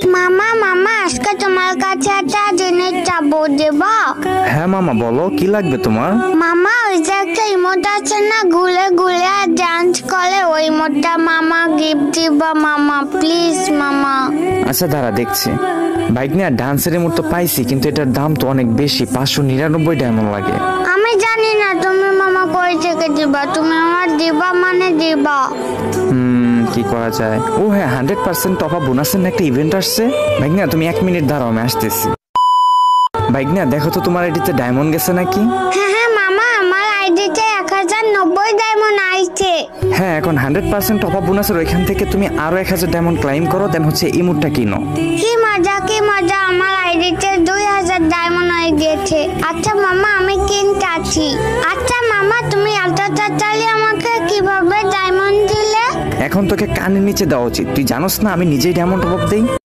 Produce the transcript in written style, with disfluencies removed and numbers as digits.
মামা মামা আজকে তোমার কাছে একটা জিনিস চাবো, দেবা? হ্যাঁ মামা, বলো কি লাগবে তোমার? মামা ওই যে একটা ইমোট আছে না, ঘুরে ঘুরে আর ডান্স করে, ওই ইমোটটা মামা গিফট দিবা মামা, প্লিজ মামা। আচ্ছা দাঁড়া দেখছি। বাইক নিয়ে ডান্সের রিমোট তো পাইছি, কিন্তু এটার দাম তো অনেক বেশি, 599 ডায়মন্ড লাগে। আমি জানি না তুমি মামা কই থেকে দিবা, তুমি আমার দিবা মানে দিবা। কি করা যায়? ও হ্যাঁ, 100% টপ আপ বোনাসের না একটা ইভেন্ট আসছে। বাইক নিয়ে তুমি 1 মিনিট দাঁড়াও, আমি আসতেছি। বাইক নিয়ে দেখো তো তোমার আইডিতে ডায়মন্ড গেছে নাকি? হ্যাঁ হ্যাঁ মামা, আমার আইডিতে 1090 ডায়মন্ড আইছে। হ্যাঁ, এখন 100% টপ আপ বোনাসের ওইখান থেকে তুমি আরো 1000 ডায়মন্ড ক্লাইম করো, দেন হচ্ছে ইমোটটা কিনো। কি মজা, আমার আইডিতে 2000 ডায়মন্ড হয়ে গেছে। আচ্ছা মামা, আমি কিনতাছি। আচ্ছা মামা, তুমি এত তাড়াতাড়ি আমাকে কিভাবে ডায়মন্ড দিলে? এখন তোকে কানের নিচে দেওয়া উচিত, তুই জানোস না আমি নিজেই ডায়মন্ড টপ আপ দেই।